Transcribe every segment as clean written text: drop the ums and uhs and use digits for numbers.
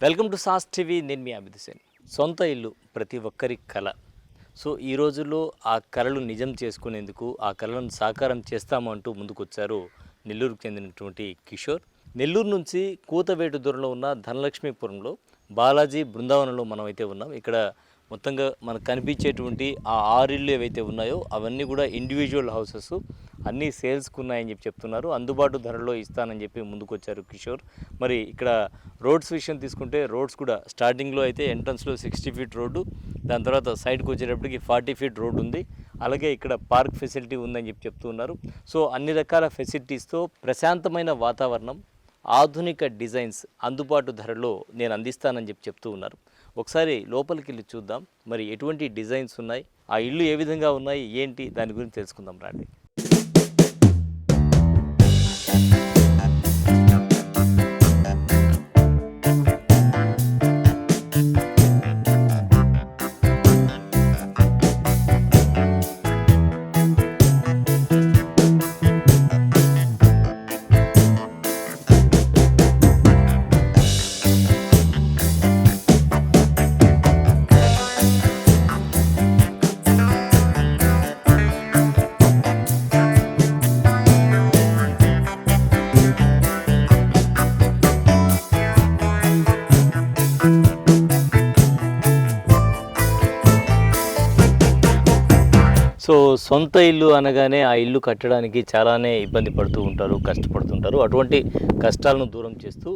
Welcome to sauce TV. నేను మీ అమిత్ సేన్. సొంత ఇల్లు ప్రతి ఒక్కరి కళ. సో ఈ రోజుల్లో ఆ కళలు నిజం చేసుకునేందుకు ఆ కళలను సాకారం చేస్తామంటూ ముందుకొచ్చారు నెల్లూరుకు చెందినటువంటి కిషోర్. నెల్లూరు నుంచి కూతవేటు దూరంలో ఉన్న ధనలక్ష్మీపురంలో బాలాజీ బృందావనంలో మనం అయితే ఉన్నాం. ఇక్కడ మొత్తంగా మనకు కనిపించేటువంటి ఆ 6 ఇళ్ళు ఏవైతే ఉన్నాయో అవన్నీ కూడా ఇండివిజువల్ హౌసెస్, అన్నీ సేల్స్కి ఉన్నాయని చెప్తున్నారు. అందుబాటు ధరలో ఇస్తానని చెప్పి ముందుకొచ్చారు కిషోర్. మరి ఇక్కడ రోడ్స్ విషయం తీసుకుంటే రోడ్స్ కూడా స్టార్టింగ్లో అయితే ఎంట్రన్స్లో 60 ఫీట్ రోడ్డు, దాని తర్వాత సైడ్కి వచ్చేటప్పటికి 40 ఫీట్ రోడ్డు ఉంది. అలాగే ఇక్కడ పార్క్ ఫెసిలిటీ ఉందని చెప్తున్నారు. సో అన్ని రకాల ఫెసిలిటీస్తో ప్రశాంతమైన వాతావరణం, ఆధునిక డిజైన్స్ అందుబాటు ధరలో నేను అందిస్తానని చెప్తూ ఉన్నారు. ఒకసారి లోపలికి వెళ్ళి చూద్దాం, మరి ఎటువంటి డిజైన్స్ ఉన్నాయి, ఆ ఇల్లు ఏ విధంగా ఉన్నాయి, ఏంటి దాని గురించి తెలుసుకుందాం రండి. సో సొంత ఇల్లు అనగానే ఆ ఇల్లు కట్టడానికి చాలానే ఇబ్బంది పడుతూ ఉంటారు, కష్టపడుతుంటారు. అటువంటి కష్టాలను దూరం చేస్తూ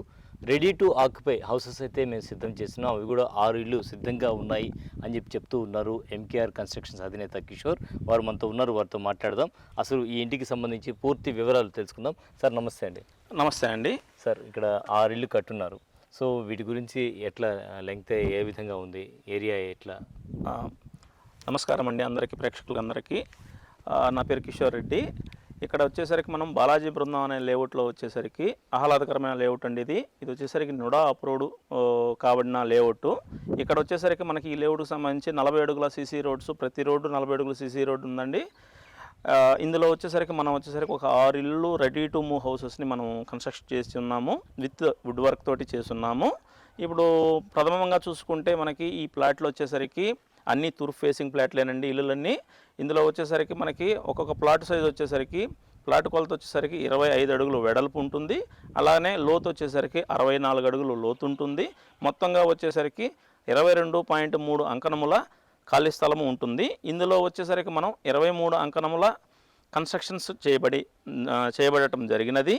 రెడీ టు ఆక్యుపై హౌసెస్ అయితే మేము సిద్ధం చేసినాం. అవి కూడా 6 ఇళ్ళు సిద్ధంగా ఉన్నాయి అని చెప్తూ ఉన్నారు ఎంకేఆర్ కన్స్ట్రక్షన్స్ అధినేత కిషోర్. వారు మనతో ఉన్నారు, వారితో మాట్లాడదాం. అసలు ఈ ఇంటికి సంబంధించి పూర్తి వివరాలు తెలుసుకుందాం. సార్ నమస్తే అండి. నమస్తే అండి. సార్ ఇక్కడ 6 ఇళ్ళు కట్టున్నారు. సో వీటి గురించి ఎట్లా లెంగ్త్ ఏ విధంగా ఉంది, ఏరియా ఎట్లా? నమస్కారం అండి అందరికీ, ప్రేక్షకులందరికీ. నా పేరు కిషోర్ రెడ్డి. ఇక్కడ వచ్చేసరికి మనం బాలాజీ బృందం అనే లేఅవుట్లో వచ్చేసరికి ఆహ్లాదకరమైన లేఅవుట్ అండి. ఇది వచ్చేసరికి నుడా అప్రూవ్డ్ కాబడిన లేఅవుట్. ఇక్కడ వచ్చేసరికి మనకి ఈ లేఅవుట్కి సంబంధించి 40 అడుగుల సీసీ రోడ్స్, ప్రతి రోడ్డు 40 అడుగుల సీసీ రోడ్డు ఉందండి. ఇందులో వచ్చేసరికి మనం ఒక 6 ఇళ్ళు రెడీ టు మూవ్ హౌసెస్ని మనం కన్స్ట్రక్ట్ చేసి ఉన్నాము, విత్ వుడ్ వర్క్ తోటి చేస్తున్నాము. ఇప్పుడు ప్రథమంగా చూసుకుంటే మనకి ఈ ప్లాట్లో వచ్చేసరికి అన్నీ తూర్పు ఫేసింగ్ ప్లాట్లేనండి ఇల్లులన్నీ. ఇందులో వచ్చేసరికి మనకి ఒక్కొక్క ప్లాట్ సైజ్ వచ్చేసరికి ప్లాట్ కొలత వచ్చేసరికి 25 అడుగులు వెడల్పు ఉంటుంది. అలానే లోతు వచ్చేసరికి 64 అడుగులు లోతు ఉంటుంది. మొత్తంగా వచ్చేసరికి 22.3 అంకణముల ఖాళీ స్థలము ఉంటుంది. ఇందులో వచ్చేసరికి మనం 23 అంకణముల కన్స్ట్రక్షన్స్ చేయబడటం జరిగినది.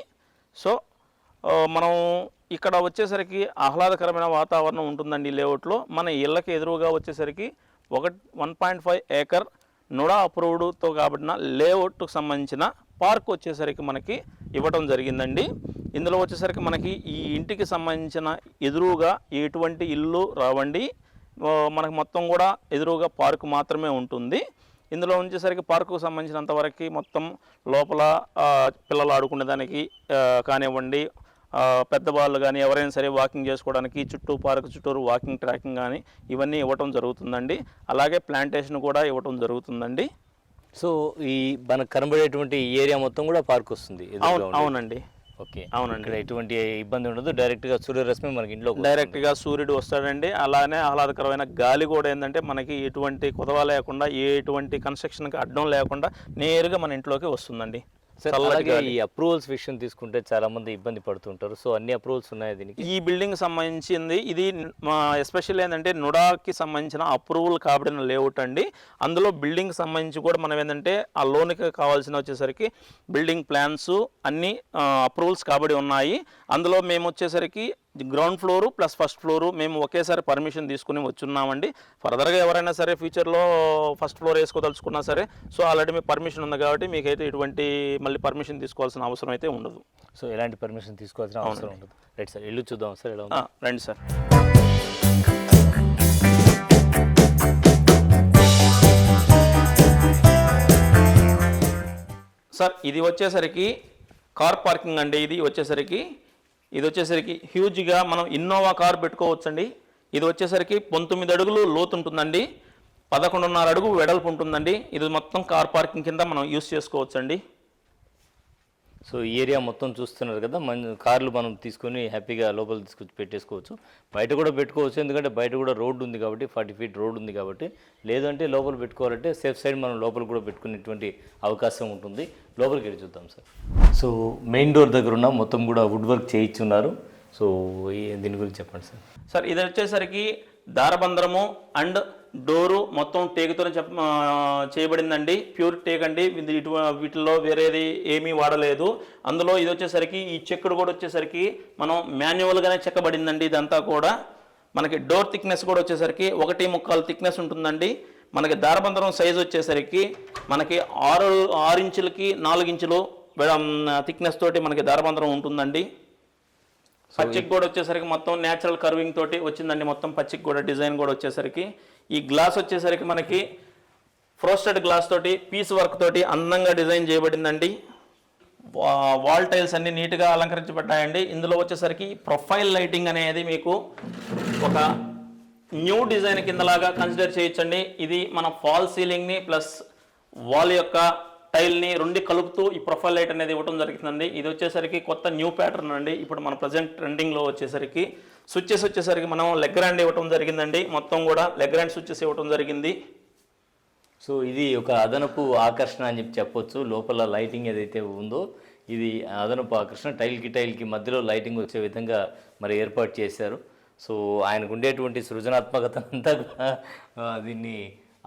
సో మనం ఇక్కడ వచ్చేసరికి ఆహ్లాదకరమైన వాతావరణం ఉంటుందండి ఈ లేఅవుట్లో. మన ఇళ్ళకి ఎదురుగా వచ్చేసరికి 1.5 ఏకర్ నుడా అప్రూవ్డ్తో కాబట్టిన లేఅవుట్కు సంబంధించిన పార్క్ వచ్చేసరికి మనకి ఇవ్వడం జరిగిందండి. ఇందులో వచ్చేసరికి మనకి ఈ ఇంటికి సంబంధించిన ఎదురుగా ఎటువంటి ఇల్లు రావండి. మనకు మొత్తం కూడా ఎదురుగా పార్క్ మాత్రమే ఉంటుంది. ఇందులో వచ్చేసరికి పార్కుకు సంబంధించినంతవరకు మొత్తం లోపల పిల్లలు ఆడుకునేదానికి కానివ్వండి, పెద్దవాళ్ళు కానీ ఎవరైనా సరే వాకింగ్ చేసుకోవడానికి పార్క్ చుట్టూరు వాకింగ్ ట్రాకింగ్ కానీ ఇవన్నీ ఇవ్వటం జరుగుతుందండి. అలాగే ప్లాంటేషన్ కూడా ఇవ్వటం జరుగుతుందండి. సో ఈ మనకు కనబడేటువంటి ఏరియా మొత్తం కూడా పార్క్ వస్తుంది? అవునండి. ఓకే, అవునండి. ఇక్కడ ఎటువంటి ఇబ్బంది ఉండదు, డైరెక్ట్గా సూర్యరశ్మి మనకి ఇంట్లో డైరెక్ట్గా సూర్యుడు వస్తాడండి. అలానే ఆహ్లాదకరమైన గాలి కూడా ఏంటంటే మనకి ఎటువంటి కొదవ లేకుండా, ఎటువంటి కన్స్ట్రక్షన్కి అడ్డం లేకుండా నేరుగా మన ఇంట్లోకి వస్తుందండి. అలాగే ఈ అప్రూవల్స్ విషయం తీసుకుంటే చాలా మంది ఇబ్బంది పడుతుంటారు. సో అన్ని అప్రూవల్స్ ఉన్నాయి దీనికి? ఈ బిల్డింగ్ సంబంధించింది ఇది ఎస్పెషల్ ఏంటంటే నుడాకి సంబంధించిన అప్రూవల్ కాబడిన లేఅవుట్ అండి. అందులో బిల్డింగ్ సంబంధించి కూడా మనం ఏంటంటే ఆ లోన్కి కావాల్సిన వచ్చేసరికి బిల్డింగ్ ప్లాన్స్ అన్నీ అప్రూవల్స్ కాబడి ఉన్నాయి. అందులో మేము వచ్చేసరికి ground floor plus first floor మేము ఒకేసారి పర్మిషన్ తీసుకుని వచ్చున్నామండి. ఫర్దర్గా ఎవరైనా సరే ఫ్యూచర్లో ఫస్ట్ ఫ్లోర్ వేసుకోదలుచుకున్నా సరే సో ఆల్రెడీ మీకు పర్మిషన్ ఉంది కాబట్టి మీకైతే ఎటువంటి మళ్ళీ పర్మిషన్ తీసుకోవాల్సిన అవసరం అయితే ఉండదు. సో ఎలాంటి పర్మిషన్ తీసుకోవాల్సిన అవసరం ఉండదు. రైట్ సార్, ఇల్లు చూద్దాం సార్. ఎలా ఉంది? రండి సార్. సార్ ఇది వచ్చేసరికి కార్ పార్కింగ్ అండి. ఇది వచ్చేసరికి హ్యూజ్గా మనం ఇన్నోవా కార్ పెట్టుకోవచ్చండి. ఇది వచ్చేసరికి 19 అడుగులు లోతు ఉంటుందండి, 11.5 అడుగు వెడల్పు ఉంటుందండి. ఇది మొత్తం కార్ పార్కింగ్ కింద మనం యూస్ చేసుకోవచ్చండి. సో ఈ ఏరియా మొత్తం చూస్తున్నారు కదా, కార్లు మనం తీసుకొని హ్యాపీగా లోపల తీసుకొచ్చి పెట్టేసుకోవచ్చు. బయట కూడా పెట్టుకోవచ్చు, ఎందుకంటే బయట కూడా రోడ్డు ఉంది కాబట్టి 40 ఫీట్ రోడ్డు ఉంది కాబట్టి. లేదంటే లోపల పెట్టుకోవాలంటే సేఫ్ సైడ్ మనం లోపల కూడా పెట్టుకునేటువంటి అవకాశం ఉంటుంది. లోపలికి వెళ్ళి చూద్దాం సార్. సో మెయిన్ డోర్ దగ్గర ఉన్న మొత్తం కూడా వుడ్ వర్క్ చేయించున్నారు. సో దీని గురించి చెప్పండి సార్. సార్ ఇది వచ్చేసరికి దారబంధరము అండ్ డోరు మొత్తం టేకుతోనే చేయబడిందండి. ప్యూర్ టేక్ అండి. వీటిల్లో వేరేది ఏమీ వాడలేదు. అందులో ఇది వచ్చేసరికి ఈ చెక్కుడు కూడా వచ్చేసరికి మనం మాన్యువల్గానే చెక్కబడిందండి. ఇదంతా కూడా మనకి డోర్ థిక్నెస్ కూడా వచ్చేసరికి 1.25 థిక్నెస్ ఉంటుందండి. మనకి దారబంధరం సైజు వచ్చేసరికి మనకి 6 ఇంచులకి 4 ఇంచులు థిక్నెస్ తోటి మనకి దారబంధరం ఉంటుందండి. పచ్చికి కూడా వచ్చేసరికి మొత్తం న్యాచురల్ కర్వింగ్ తోటి వచ్చిందండి. మొత్తం పచ్చికి కూడా డిజైన్ కూడా వచ్చేసరికి ఈ గ్లాస్ వచ్చేసరికి మనకి ఫ్రోస్టెడ్ గ్లాస్ తోటి పీస్ వర్క్ తోటి అందంగా డిజైన్ చేయబడిందండి. వాల్ టైల్స్ అన్ని నీట్గా అలంకరించబడ్డాయండి. ఇందులో వచ్చేసరికి ప్రొఫైల్ లైటింగ్ అనేది మీకు ఒక న్యూ డిజైన్ కిందలాగా కన్సిడర్ చేయొచ్చండి. ఇది మన ఫాల్ సీలింగ్ని ప్లస్ వాల్ యొక్క టైల్ని రెండు కలుపుతూ ఈ ప్రొఫైల్ లైట్ అనేది ఇవ్వడం జరుగుతుందండి. ఇది వచ్చేసరికి కొత్త న్యూ ప్యాటర్న్ అండి. ఇప్పుడు మన ప్రజెంట్ ట్రెండింగ్లో వచ్చేసరికి స్విచ్చెస్ వచ్చేసరికి మనం లెగ్ ర్యాండ్ ఇవ్వడం జరిగిందండి. మొత్తం కూడా లెగ్ ర్యాండ్ స్విచ్చెస్ ఇవ్వడం జరిగింది. సో ఇది ఒక అదనపు ఆకర్షణ అని చెప్పొచ్చు. లోపల లైటింగ్ ఏదైతే ఉందో ఇది అదనపు ఆకర్షణ. టైల్కి మధ్యలో లైటింగ్ వచ్చే విధంగా మరి ఏర్పాటు చేశారు. సో ఆయనకు ఉండేటువంటి సృజనాత్మకత అంతా కూడా దీన్ని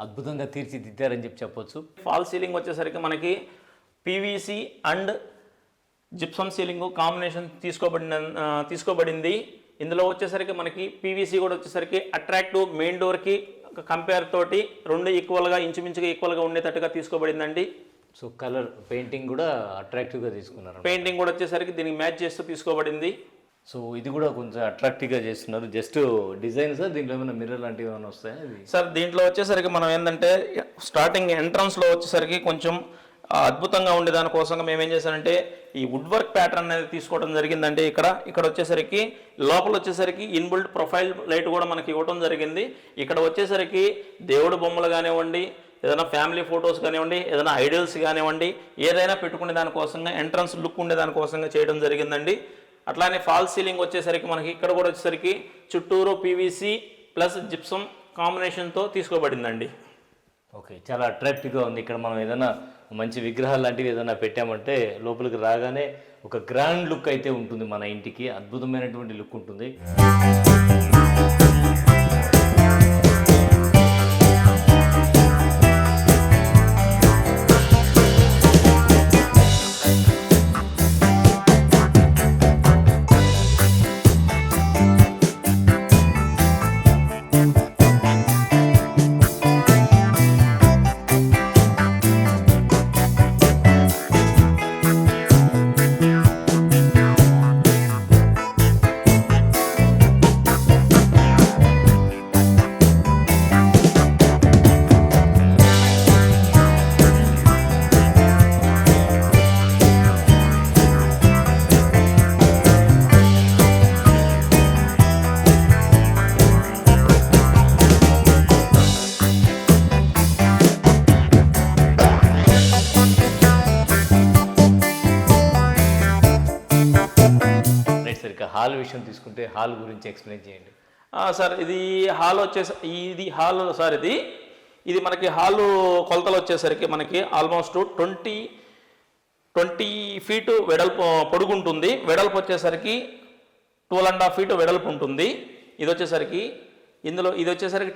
అద్భుతంగా తీర్చిదిద్దారని చెప్పొచ్చు. ఫాల్ సీలింగ్ వచ్చేసరికి మనకి PVC and gypsum ceiling combination తీసుకోబడింది. ఇందులో వచ్చేసరికి మనకి పీవీసీ కూడా వచ్చేసరికి అట్రాక్టివ్ మెయిన్ డోర్కి కంపేర్ తోటి రెండు ఇంచుమించుగా ఈక్వల్గా ఉండేటట్టుగా తీసుకోబడిందండి. సో కలర్ పెయింటింగ్ కూడా అట్రాక్టివ్గా తీసుకున్నారు. పెయింటింగ్ కూడా వచ్చేసరికి దీనికి మ్యాచ్ చేస్తూ తీసుకోబడింది. సో ఇది కూడా కొంచెం అట్రాక్టివ్గా చేస్తున్నారు. జస్ట్ డిజైన్ సార్, దీంట్లో ఏమైనా మిర్రర్ లాంటివి ఏమైనా వస్తాయా? సార్ దీంట్లో వచ్చేసరికి మనం ఏంటంటే స్టార్టింగ్ ఎంట్రన్స్లో వచ్చేసరికి కొంచెం అద్భుతంగా ఉండేదానికోసంగా మేము ఏం చేశానంటే ఈ వుడ్ వర్క్ ప్యాటర్న్ అనేది తీసుకోవడం జరిగిందండి. ఇక్కడ వచ్చేసరికి లోపల వచ్చేసరికి ఇన్బిల్ట్ ప్రొఫైల్ లైట్ కూడా మనకి ఇవ్వడం జరిగింది. ఇక్కడ వచ్చేసరికి దేవుడు బొమ్మలు కానివ్వండి, ఏదైనా ఫ్యామిలీ ఫొటోస్ కానివ్వండి, ఏదైనా ఐడియల్స్ కానివ్వండి, ఏదైనా పెట్టుకునే దానికోసంగా ఎంట్రన్స్ లుక్ ఉండే దానికోసంగా చేయడం జరిగిందండి. అట్లానే ఫాల్ సీలింగ్ వచ్చేసరికి మనకి ఇక్కడ కూడా వచ్చేసరికి చుట్టూరు పీవీసీ ప్లస్ జిప్సమ్ కాంబినేషన్తో తీసుకోబడిందండి. ఓకే, చాలా అట్రాక్టివ్గా ఉంది. ఇక్కడ మనం ఏదైనా మంచి విగ్రహాలు లాంటివి ఏదైనా పెట్టామంటే లోపలికి రాగానే ఒక గ్రాండ్ లుక్ అయితే ఉంటుంది. మన ఇంటికి అద్భుతమైనటువంటి లుక్ ఉంటుంది. హాల్ విషయం తీసుకుంటే హాల్ గురించి ఎక్స్ప్లెయిన్ చేయండి. సార్ ఇది హాల్ సార్ ఇది మనకి హాలు కొలతలు వచ్చేసరికి మనకి ఆల్మోస్ట్ 20 ఫీటు పొడుగు ఉంటుంది. వెడల్పు వచ్చేసరికి 12.5 ఫీటు వెడల్పు ఉంటుంది. ఇది వచ్చేసరికి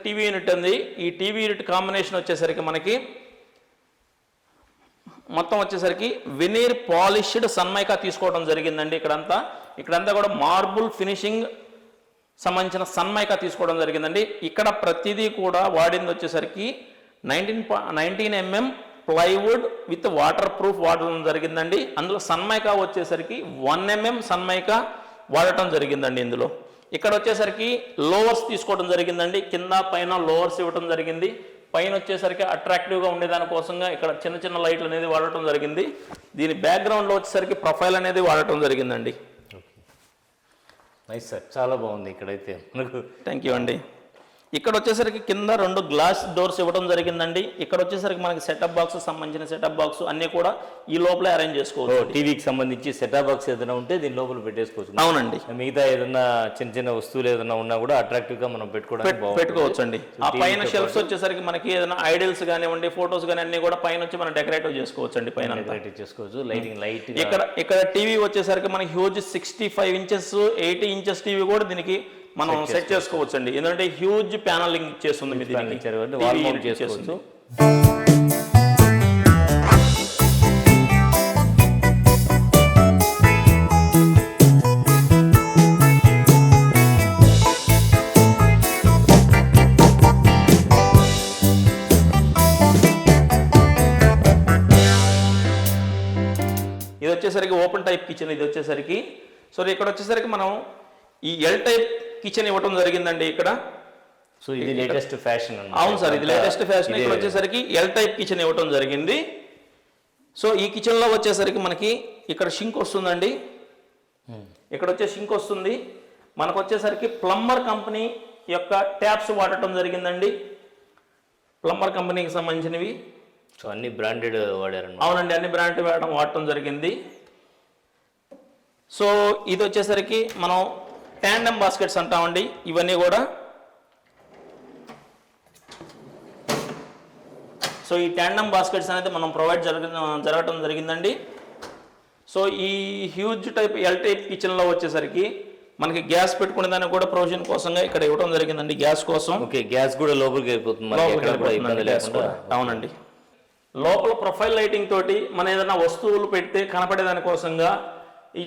టీవీ యూనిట్ ఉంది. ఈ టీవీ యూనిట్ కాంబినేషన్ వచ్చేసరికి మనకి మొత్తం వచ్చేసరికి వెనీర్ పాలిష్డ్ సన్మైకా తీసుకోవడం జరిగిందండి. ఇక్కడంతా కూడా మార్బుల్ ఫినిషింగ్ సంబంధించిన సన్మైకా తీసుకోవడం జరిగిందండి. ఇక్కడ ప్రతిదీ కూడా వాడింది వచ్చేసరికి 19 mm plywood with water proof వాడడం జరిగిందండి. అందులో సన్మైకా వచ్చేసరికి 1 mm సన్మైకా వాడటం జరిగిందండి. ఇందులో ఇక్కడ వచ్చేసరికి లోవర్స్ తీసుకోవడం జరిగిందండి. కింద పైన లోవర్స్ ఇవ్వడం జరిగింది. పైన వచ్చేసరికి అట్రాక్టివ్గా ఉండేదానికోసంగా ఇక్కడ చిన్న చిన్న లైట్లు అనేది వాడటం జరిగింది. దీని బ్యాక్గ్రౌండ్లో వచ్చేసరికి ప్రొఫైల్ అనేది వాడటం జరిగిందండి. నైస్ సార్, చాలా బాగుంది. ఇక్కడైతే మనకు థ్యాంక్ యూ అండి. ఇక్కడ వచ్చేసరికి కింద 2 గ్లాస్ డోర్స్ ఇవ్వడం జరిగిందండి. ఇక్కడ వచ్చేసరికి మనకి సెటప్ బాక్స్ సంబంధించిన సెటప్ బాక్స్ అన్నీ కూడా ఈ లోపల అరేంజ్ చేసుకోవచ్చు. టీవీకి సంబంధించి సెటప్ బాక్స్ ఏదైనా ఉంటే దీని లోపల పెట్టేసుకోవచ్చు. అవునండి. మిగతా ఏదైనా చిన్న చిన్న వస్తువులు ఏదైనా ఉన్నా కూడా అట్రాక్టివ్ గా మనం పెట్టుకోవచ్చు అండి. ఆ పైన షెల్ఫ్స్ వచ్చేసరికి మనకి ఏదైనా ఐడల్స్ కానివ్వండి, ఫోటోస్ కానీ అన్ని కూడా పైన వచ్చి మనం డెకరేటివ్ చేసుకోవచ్చు అండి. పైన డెకరేటివ్ చేసుకోవచ్చు. లైటింగ్ లైట్ ఇక్కడ టీవీ వచ్చేసరికి మనకి హ్యూజ్ 65 ఇంచెస్ 80 ఇంచెస్ టీవీ కూడా దీనికి మనం సెట్ చేసుకోవచ్చు అండి. ఎందుకంటే హ్యూజ్ ప్యానలింగ్ ఇచ్చేస్తుంది. చేసుకోవచ్చు. ఇది వచ్చేసరికి ఓపెన్ టైప్ కిచెన్. ఇది వచ్చేసరికి సో ఇక్కడ వచ్చేసరికి మనం ఈ ఎల్ టైప్ కిచెన్ ఇవ్వటం జరిగిందండి ఇక్కడ. సో ఇది లేటెస్ట్ ఫ్యాషన్. అవును సార్, ఇది లేటెస్ట్ ఫ్యాషన్. ఇక్కడ వచ్చేసరికి ఎల్ టైప్ కిచెన్ ఇవ్వటం జరిగింది. సో ఈ కిచెన్లో వచ్చేసరికి మనకి ఇక్కడ షింక్ వస్తుందండి. ఇక్కడ వచ్చే షింక్ వస్తుంది. మనకు వచ్చేసరికి ప్లంబర్ కంపెనీ యొక్క ట్యాప్స్ వాడటం జరిగిందండి. ప్లంబర్ కంపెనీకి సంబంధించినవి. సో అన్ని బ్రాండెడ్ వాడారు. అవునండి, అన్ని బ్రాండెడ్ వాడటం జరిగింది. సో ఇది వచ్చేసరికి మనం ట్యాండమ్ బాస్కెట్స్ అంటామండి. ఇవన్నీ కూడా సో ఈ ట్యాండమ్ బాస్కెట్స్ అనేది మనం ప్రొవైడ్ జరగటం జరిగిందండి. సో ఈ హ్యూజ్ టైప్ ఎల్ టైప్ కిచెన్లో వచ్చేసరికి మనకి గ్యాస్ పెట్టుకునే దానికి కూడా ప్రొవిజన్ కోసంగా ఇక్కడ ఇవ్వడం జరిగిందండి. గ్యాస్ కోసం. ఓకే, గ్యాస్ కూడా లోపలికి వెళ్ళిపోతుంది. అవునండి. లోపల ప్రొఫైల్ లైటింగ్ తోటి మనం ఏదైనా వస్తువులు పెడితే కనపడే దానికోసంగా ఈ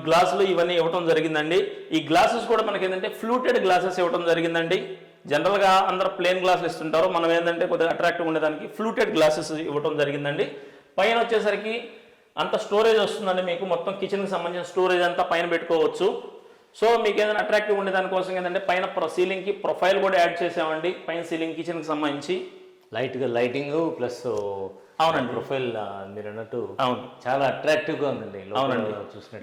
గ్లాసులు ఇవన్నీ ఇవ్వటం జరిగిందండి. ఈ గ్లాసెస్ కూడా మనకి ఏంటంటే ఫ్లూటెడ్ గ్లాసెస్ ఇవ్వటం జరిగిందండి. జనరల్గా అందరూ ప్లేన్ గ్లాసులు ఇస్తుంటారు. మనం ఏంటంటే కొద్దిగా అట్రాక్టివ్ ఉండేదానికి ఫ్లూటెడ్ గ్లాసెస్ ఇవ్వటం జరిగిందండి. పైన వచ్చేసరికి అంత స్టోరేజ్ వస్తుందండి. మీకు మొత్తం కిచెన్కి సంబంధించిన స్టోరేజ్ అంతా పైన పెట్టుకోవచ్చు. సో మీకు ఏదైనా అట్రాక్టివ్ ఉండే దానికోసం ఏంటంటే పైన సీలింగ్కి ప్రొఫైల్ కూడా యాడ్ చేసామండి. పైన సీలింగ్ కిచెన్కి సంబంధించి లైట్గా లైటింగ్ ప్లస్ అవునండి ప్రొఫైల్ మీరు అన్నట్టు అవును చాలా అట్రాక్టివ్ గా ఉందండి. అవునండి.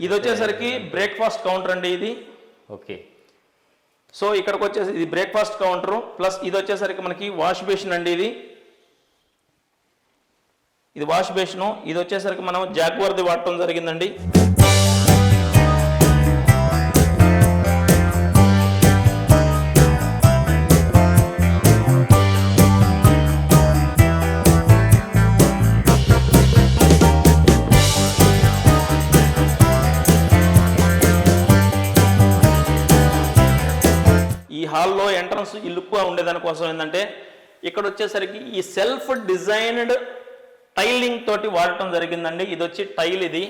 ఇది వచ్చేసరికి బ్రేక్ఫాస్ట్ కౌంటర్ అండి ఇది. ఓకే. సో ఇక్కడికి వచ్చేసి ఇది బ్రేక్ఫాస్ట్ కౌంటర్ ప్లస్ ఇది వచ్చేసరికి మనకి వాష్ బేసిన్ అండి. ఇది వాష్ బేసిన్. ఇది వచ్చేసరికి మనం జాగ్వర్ది వాడటం జరిగిందండి. హాల్లో ఎంట్రన్స్ ఈ లుక్గా ఉండేదానికోసం ఏంటంటే ఇక్కడ వచ్చేసరికి ఈ సెల్ఫ్ డిజైన్డ్ టైలింగ్ తోటి వాడటం జరిగిందండి. ఇది వచ్చి టైల్, ఇది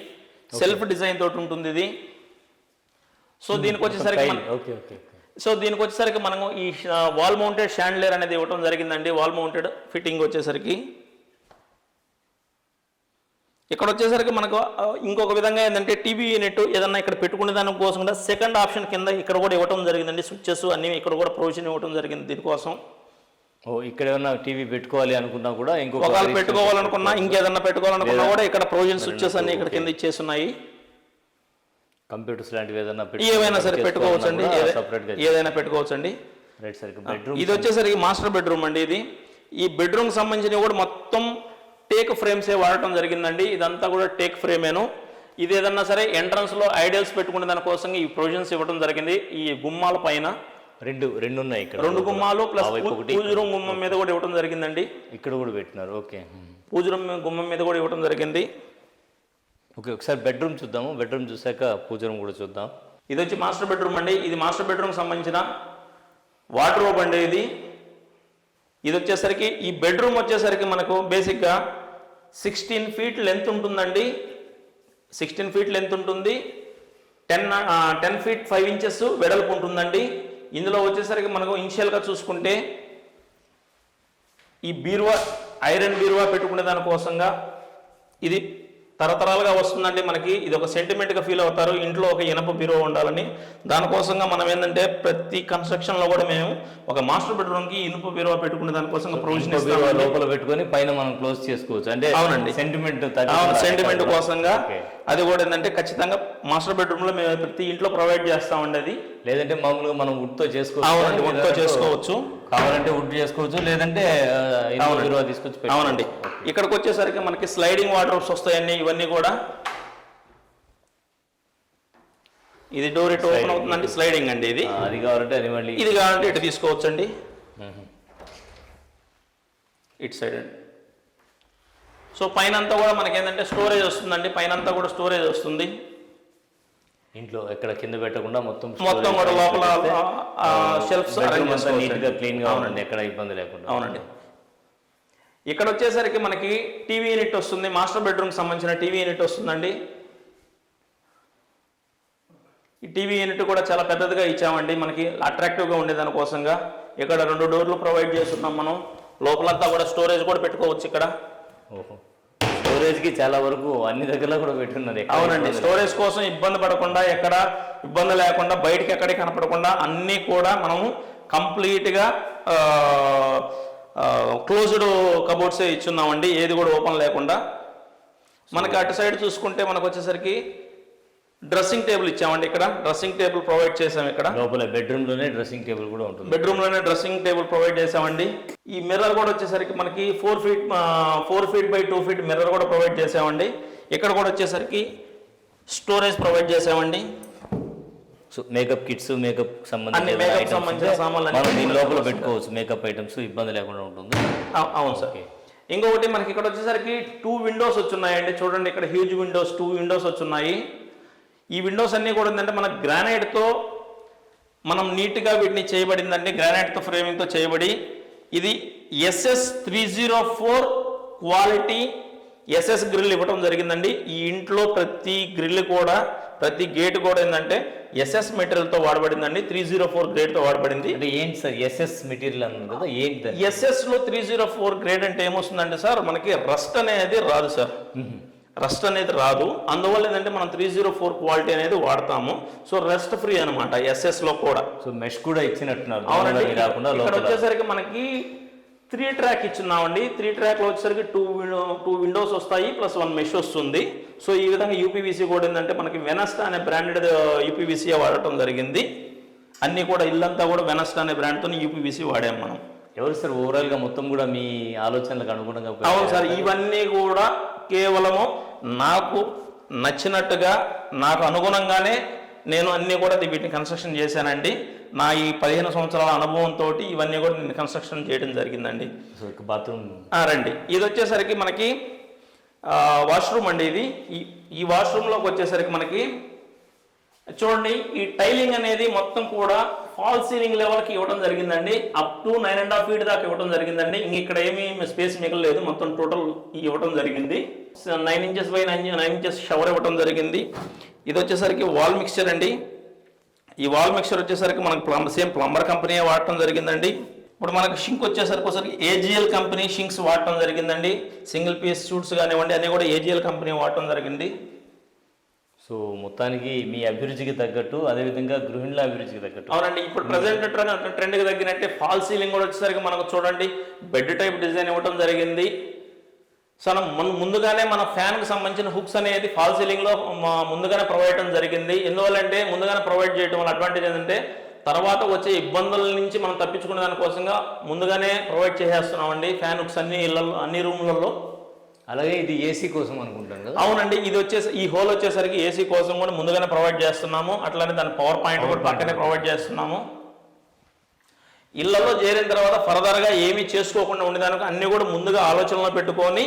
సెల్ఫ్ డిజైన్ తోటి ఉంటుంది ఇది. సో దీనికి వచ్చేసరికి మనము ఈ వాల్ మౌంటెడ్ షాండ్లియర్ అనేది ఇవ్వటం జరిగిందండి. వాల్ మౌంటెడ్ ఫిట్టింగ్ వచ్చేసరికి ఇక్కడ వచ్చేసరికి మనకు ఇంకొక విధంగా ఏంటంటే టీవీ యూనిట్ ఏదన్నా ఇక్కడ పెట్టుకునే దానికోసం కూడా సెకండ్ ఆప్షన్ కింద ఇక్కడ కూడా ఇవ్వటం జరిగిందండి. స్విచ్చెస్ అన్ని ఇక్కడ కూడా ప్రొవిజన్ ఇవ్వటం జరిగింది దీనికోసం. ఇక్కడ ఏమన్నా టీవీ పెట్టుకోవాలి అనుకున్నా కూడా ఒకవేళ పెట్టుకోవాలనుకున్నా ఇంకేదన్నా పెట్టుకోవాలనుకున్నా కూడా ఇక్కడ ప్రొవిజన్ స్విచ్చెస్ అన్ని ఇక్కడ కింద ఇచ్చేస్తున్నాయి. కంప్యూటర్స్ లాంటివి ఏవైనా సరే పెట్టుకోవచ్చండి. ఏదైనా పెట్టుకోవచ్చండి. ఇది వచ్చేసరికి మాస్టర్ బెడ్రూమ్ అండి. ఇది ఈ బెడ్రూమ్ సంబంధించినవి కూడా మొత్తం టేక్ ఫ్రేమ్సే వాడటం జరిగిందండి. ఇదంతా కూడా టేక్ ఫ్రేమేను. ఇది ఏదన్నా సరే ఎంట్రన్స్లో ఐడియల్స్ పెట్టుకునే దానికోసం ఈ ప్రొవిజన్స్ ఇవ్వడం జరిగింది. ఈ గుమ్మాల పైన రెండు ఉన్నాయి. ఇక్కడ 2 గుమ్మాలు ప్లస్ పూజ రూమ్ గుమ్మం మీద కూడా ఇవ్వడం జరిగిందండి. ఇక్కడ కూడా పెట్టినారు. ఓకే. పూజ రూమ్ గుమ్మం మీద కూడా ఇవ్వడం జరిగింది. ఓకే, ఒకసారి బెడ్రూమ్ చూద్దాము. బెడ్రూమ్ చూసాక పూజ రూమ్ కూడా చూద్దాం. ఇది వచ్చి మాస్టర్ బెడ్రూమ్ అండి. ఇది మాస్టర్ బెడ్రూమ్ సంబంధించిన వార్డ్రోబ్ అండి. ఇది వచ్చేసరికి ఈ బెడ్రూమ్ వచ్చేసరికి మనకు బేసిక్గా 16 ఫీట్ లెంత్ ఉంటుందండి. 16 ఫీట్ లెంత్ ఉంటుంది. 10 ఫీట్ 5 ఇంచెస్ వెడల్పు ఉంటుందండి. ఇందులో వచ్చేసరికి మనకు ఇనిషియల్గా చూసుకుంటే ఈ బీరువా ఐరన్ బీరువా పెట్టుకునే దానికోసంగా ఇది తరతరాలుగా వస్తుందండి. మనకి ఇది ఒక సెంటిమెంట్గా ఫీల్ అవుతారు. ఇంట్లో ఒక ఇనప బీరువా ఉండాలని. దానికోసంగా మనం ఏంటంటే ప్రతి కన్స్ట్రక్షన్లో కూడా మేము ఒక మాస్టర్ బెడ్రూమ్కి ఇనుప బీరువా పెట్టుకునే దానికోసం ప్రొవిజన్ లోపల పెట్టుకొని పైన మనం క్లోజ్ చేసుకోవచ్చు. అంటే అవునండి, సెంటిమెంట్ కోసంగా అది కూడా ఏంటంటే ఖచ్చితంగా మాస్టర్ బెడ్రూమ్లో మేము ప్రతి ఇంట్లో ప్రొవైడ్ చేస్తామండి. అది లేదంటే మామూలుగా మనం వుడ్తో చేసుకోవచ్చు. అవునండి, వుడ్తో చేసుకోవచ్చు. కావాలంటే వుడ్ చేసుకోవచ్చు, లేదంటే ఇనుప తీసుకొచ్చి. అవునండి. ఇక్కడికి వచ్చేసరికి మనకి స్లైడింగ్ వార్డ్రోబ్స్ వస్తాయండి. ఇవన్నీ కూడా ఇది డోర్ ఇటు ఓపెన్ అవుతుందండి, స్లైడింగ్ అండి ఇది. అది కావాలంటే అది మళ్ళీ, ఇది కావాలంటే ఇటు తీసుకోవచ్చండి, ఇటు సైడ్ అండి. సో పైన అంతా కూడా మనకి ఏంటంటే స్టోరేజ్ వస్తుందండి, పైన అంతా కూడా స్టోరేజ్ వస్తుంది. ఇంట్లో ఎక్కడ కింద పెట్టకుండా మొత్తం కూడా లోపల షెల్ఫ్స్ నీట్గా క్లీన్గా ఉండండి, ఎక్కడ ఇబ్బంది లేకుండా. అవునండి. ఇక్కడ వచ్చేసరికి మనకి టీవీ యూనిట్ వస్తుంది, మాస్టర్ బెడ్రూమ్కి సంబంధించిన టీవీ యూనిట్ వస్తుందండి. ఈ టీవీ యూనిట్ కూడా చాలా పెద్దదిగా ఇచ్చామండి, మనకి అట్రాక్టివ్గా ఉండేదానికోసంగా. ఇక్కడ 2 డోర్లు ప్రొవైడ్ చేస్తున్నాం మనం. లోపలంతా కూడా స్టోరేజ్ కూడా పెట్టుకోవచ్చు ఇక్కడ. ఓహో, స్టోరేజ్కి చాలా వరకు అన్ని దగ్గరలో కూడా పెట్టున్నారు. అవునండి, స్టోరేజ్ కోసం ఇబ్బంది పడకుండా, ఎక్కడ ఇబ్బంది లేకుండా, బయటకి ఎక్కడికి కనపడకుండా అన్నీ కూడా మనము కంప్లీట్గా క్లోజ్డ్ కబోర్డ్సే ఇచ్చున్నామండి, ఏది కూడా ఓపెన్ లేకుండా. మనకి అటు సైడ్ చూసుకుంటే మనకు వచ్చేసరికి డ్రెస్సింగ్ టేబుల్ ఇచ్చామండి. ఇక్కడ డ్రెస్సింగ్ టేబుల్ ప్రొవైడ్ చేసాం. ఇక్కడ లోపల బెడ్రూమ్లోనే డ్రెస్సింగ్ టేబుల్ కూడా ఉంటుంది. బెడ్రూమ్లోనే డ్రెస్సింగ్ టేబుల్ ప్రొవైడ్ చేసామండి. ఈ మిర్రర్ కూడా వచ్చేసరికి మనకి 4 ఫీట్ బై 2 ఫీట్ మిర్రర్ కూడా ప్రొవైడ్ చేసామండి. ఇక్కడ కూడా వచ్చేసరికి స్టోరేజ్ ప్రొవైడ్ చేసామండి. సో మేకప్ కిట్స్, మేకప్ సంబంధించిన సామాన్లు దీని లోపల పెట్టుకోవచ్చు. మేకప్ ఐటమ్స్ ఇబ్బంది లేకుండా ఉంటుంది. అవును సార్. ఇంకొకటి మనకి ఇక్కడ వచ్చేసరికి 2 విండోస్ వచ్చున్నాయండి. చూడండి, ఇక్కడ హ్యూజ్ విండోస్, 2 విండోస్ వచ్చున్నాయి. ఈ విండోస్ అన్నీ కూడా ఏంటంటే మన గ్రానైట్తో మనం నీట్గా వీటిని చేయబడిందండి, గ్రానైట్తో ఫ్రేమింగ్తో చేయబడి. ఇది SS304 క్వాలిటీ SS గ్రిల్ ఇవ్వడం జరిగిందండి. ఈ ఇంట్లో ప్రతి గ్రిల్ కూడా, ప్రతి గేట్ కూడా ఏంటంటే SS మెటీరియల్తో వాడబడిందండి, 304 గ్రేడ్తో వాడబడింది. అంటే ఏంటి సార్ SS మెటీరియల్ అన్నది కదా, ఏంటి SS లో 304 గ్రేడ్ అంటే ఏమొస్తుందంటే సార్, మనకి రస్ట్ అనేది రాదు సార్, రస్ట్ అనేది రాదు. అందువల్ల ఏంటంటే మనం 304 క్వాలిటీ అనేది వాడతాము. సో రస్ట్ ఫ్రీ అనమాట SS లో కూడా. సో మెష్ కూడా ఇచ్చినట్టున్నారు. అవునండి. ఇక్కడ వచ్చేసరికి మనకి 3 ట్రాక్ ఇచ్చున్నామండి. 3 ట్రాక్లో వచ్చేసరికి 2 విండోస్ వస్తాయి, ప్లస్ 1 మెష్ వస్తుంది. సో ఈ విధంగా యూపీవీసీ కూడా ఏంటంటే మనకి వెనస్టా అనే బ్రాండెడ్ యూపీవీసీ వాడటం జరిగింది. అన్నీ కూడా ఇల్లంతా కూడా వెనస్టా అనే బ్రాండ్తో యూపీవీసీ వాడాము మనం. ఎవరు సార్ ఓవరాల్గా మొత్తం కూడా మీ ఆలోచనలకు అనుగుణంగా? అవును సార్, ఇవన్నీ కూడా కేవలము నాకు నచ్చినట్టుగా, నాకు అనుగుణంగానే నేను అన్నీ కూడా వీటిని కన్స్ట్రక్షన్ చేశానండి. నా ఈ 15 సంవత్సరాల అనుభవంతో ఇవన్నీ కూడా నేను కన్స్ట్రక్షన్ చేయడం జరిగిందండి. బాత్రూమ్ రండి, ఇది వచ్చేసరికి మనకి వాష్రూమ్ అండి. ఇది ఈ వాష్రూమ్లోకి వచ్చేసరికి మనకి చూడండి, ఈ టైలింగ్ అనేది మొత్తం కూడా ఫాల్ సీలింగ్ లెవెల్కి ఇవ్వడం జరిగిందండి. అప్ టు 9.5 feet దాకా ఇవ్వడం జరిగిందండి. ఇంక ఇక్కడ ఏమీ స్పేస్ మిగలలేదు, మొత్తం టోటల్ ఇవ్వడం జరిగింది. 9 inches బై 9 inches షవర్ ఇవ్వడం జరిగింది. ఇది వచ్చేసరికి వాల్ మిక్స్చర్ అండి. ఈ వాల్ మిక్స్చర్ వచ్చేసరికి మనకు సేమ్ ప్లంబర్ కంపెనీ వాడటం జరిగిందండి. ఇప్పుడు మనకు షింక్ వచ్చేసరికి AGL కంపెనీ షింక్స్ వాడటం జరిగిందండి. సింగిల్ పీస్ షూట్స్ కానివ్వండి, అన్నీ కూడా AGL కంపెనీ వాడటం జరిగింది. సో మొత్తానికి మీ అభిరుచికి తగ్గట్టు, అదేవిధంగా గృహిణుల అభిరుచికి తగ్గట్టు. అవునండి, ఇప్పుడు ప్రజెంట్ ట్రెండ్కి తగ్గినట్టే ఫాల్ సీలింగ్ కూడా వచ్చేసరికి మనకు చూడండి బెడ్ టైప్ డిజైన్ ఇవ్వడం జరిగింది. సో ముందుగానే మన ఫ్యాన్కి సంబంధించిన హుక్స్ అనేది ఫాల్ సీలింగ్లో ముందుగానే ప్రొవైడ్ చేయడం జరిగింది. ఎందువల్లంటే ముందుగానే ప్రొవైడ్ చేయడం వల్ల అడ్వాంటేజ్ ఏంటంటే తర్వాత వచ్చే ఇబ్బందుల నుంచి మనం తప్పించుకునే దానికోసంగా ముందుగానే ప్రొవైడ్ చేసేస్తున్నామండి ఫ్యాన్ హుక్స్ అన్ని రూమ్లలో. అలాగే ఇది ఏసీ కోసం అనుకుంటాను కదా? అవునండి, ఇది వచ్చేసి ఈ హోల్ వచ్చేసరికి ఏసీ కోసం కూడా ముందుగానే ప్రొవైడ్ చేస్తున్నాము. అట్లానే దాని పవర్ పాయింట్ కూడా పక్కనే ప్రొవైడ్ చేస్తున్నాము. ఇళ్లలో చేరిన తర్వాత ఫర్దర్గా ఏమీ చేసుకోకుండా ఉండేదానికి అన్నీ కూడా ముందుగా ఆలోచనలో పెట్టుకొని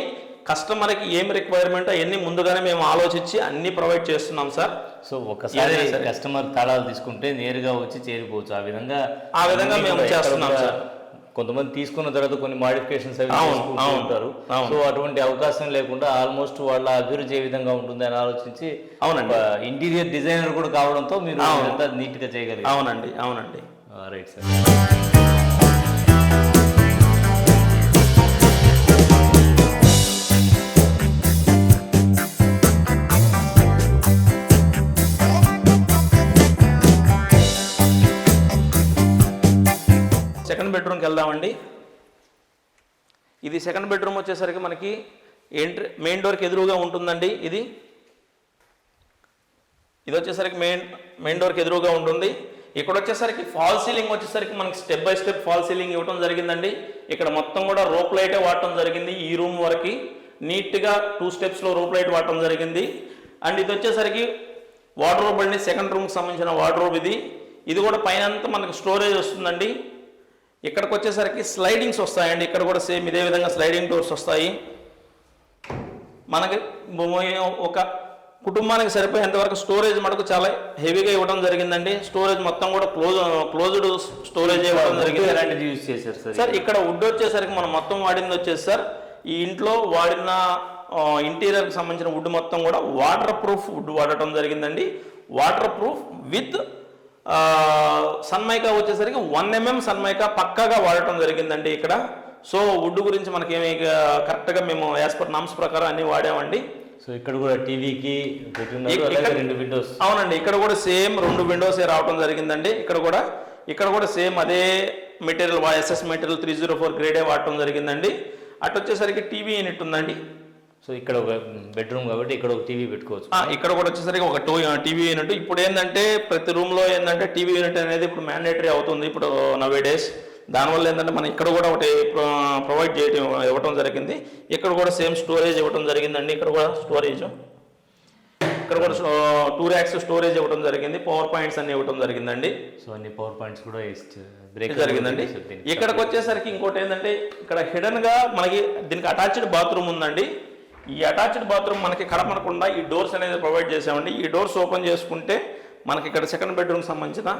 కస్టమర్కి ఏమి రిక్వైర్మెంట్ అవన్నీ ముందుగానే మేము ఆలోచించి అన్ని ప్రొవైడ్ చేస్తున్నాం సార్. సో ఒకసారి కస్టమర్ తాళాలు తీసుకుంటే నేరుగా వచ్చి చేరిపోవచ్చు. ఆ విధంగా మేము చేస్తున్నాం సార్. కొంతమంది తీసుకున్న తర్వాత కొన్ని మాడిఫికేషన్స్ అవి ఉంటారు. సో అటువంటి అవకాశం లేకుండా ఆల్మోస్ట్ వాళ్ళ అభిరుచి ఏ విధంగా ఉంటుంది అని ఆలోచించి, అవునండి, ఇంటీరియర్ డిజైనర్ కూడా కావడంతో మీరు అంతా నీట్గా చేయగలిగారు. అవునండి, అవునండి. Right sir. సెకండ్ బెడ్రూమ్కి వెళ్దామండి. ఇది సెకండ్ బెడ్రూమ్ వచ్చేసరికి మనకి మెయిన్ డోర్కి ఎదురుగా ఉంటుందండి. ఇది వచ్చేసరికి మెయిన్ డోర్కి ఎదురుగా ఉంటుంది. ఇక్కడ వచ్చేసరికి ఫాల్ సీలింగ్ వచ్చేసరికి మనకి step by step fall ceiling ఇవ్వడం జరిగిందండి. ఇక్కడ మొత్తం కూడా రోప్ లైటే వాడటం జరిగింది. ఈ రూమ్ వరకు నీట్గా 2 స్టెప్స్లో రోప్ లైట్ వాడటం జరిగింది. అండ్ ఇది వచ్చేసరికి వార్డ్రోబ్ అండి, సెకండ్ రూమ్కి సంబంధించిన వార్డ్రోబ్ ఇది. ఇది కూడా పైన అంతా మనకి స్టోరేజ్ వస్తుందండి. ఇక్కడికి వచ్చేసరికి స్లైడింగ్స్ వస్తాయండి. ఇక్కడ కూడా సేమ్ ఇదే విధంగా స్లైడింగ్ డోర్స్ వస్తాయి. మనకి ఒక కుటుంబానికి సరిపోయేంతవరకు స్టోరేజ్ మటుకు చాలా హెవీగా ఇవ్వడం జరిగిందండి. స్టోరేజ్ మొత్తం కూడా క్లోజ్డ్ స్టోరేజ్ ఇవ్వడం జరిగింది. యూజ్ చేశారు సార్ ఇక్కడ వుడ్ వచ్చేసరికి మనం మొత్తం వాడింది వచ్చేసి సార్, ఈ ఇంట్లో వాడిన ఇంటీరియర్కి సంబంధించిన వుడ్ మొత్తం కూడా వాటర్ ప్రూఫ్ వుడ్ వాడటం జరిగిందండి. వాటర్ ప్రూఫ్ విత్ సన్మైకా వచ్చేసరికి 1 mm సన్మైకా పక్కాగా వాడటం జరిగిందండి ఇక్కడ. సో వుడ్ గురించి మనకేమి కరెక్ట్గా మేము యాజ్ పర్ నామ్స్ ప్రకారం అన్ని వాడామండి. సో ఇక్కడ కూడా టీవీకి 2 విండోస్. అవునండి, ఇక్కడ కూడా సేమ్ 2 విండోస్ రావడం జరిగిందండి. ఇక్కడ కూడా సేమ్ అదే మెటీరియల్ ఎస్ఎస్ మెటీరియల్ 304 గ్రేడే వాడటం జరిగిందండి. అటు వచ్చేసరికి టీవీ యూనిట్ ఉందండి. సో ఇక్కడ ఒక బెడ్రూమ్ కాబట్టి ఇక్కడ ఒక టీవీ పెట్టుకోవచ్చు. ఇక్కడ కూడా వచ్చేసరికి ఒక టీవీ యూనిట్. ఇప్పుడు ఏంటంటే ప్రతి రూమ్లో ఏంటంటే టీవీ యూనిట్ అనేది ఇప్పుడు మ్యాండేటరీ అవుతుంది ఇప్పుడు నవే డేస్. దానివల్ల ఏంటంటే మనం ఇక్కడ కూడా ఒకటి ప్రొవైడ్ చేయడం ఇవ్వడం జరిగింది. ఇక్కడ కూడా సేమ్ స్టోరేజ్ ఇవ్వడం జరిగిందండి. ఇక్కడ కూడా స్టోరేజ్, ఇక్కడ కూడా 2 racks స్టోరేజ్ ఇవ్వడం జరిగింది. పవర్ పాయింట్స్ అన్ని ఇవ్వడం జరిగిందండి. సో అన్ని పవర్ పాయింట్స్ కూడా జరిగిందండి. ఇక్కడికి వచ్చేసరికి ఇంకోటి ఏంటంటే ఇక్కడ హిడెన్ గా మనకి దీనికి అటాచ్డ్ బాత్రూమ్ ఉందండి. ఈ అటాచ్డ్ బాత్రూమ్ మనకి కనపడకుండా ఈ డోర్స్ అనేది ప్రొవైడ్ చేసామండి. ఈ డోర్స్ ఓపెన్ చేసుకుంటే మనకి ఇక్కడ సెకండ్ బెడ్రూమ్ సంబంధించిన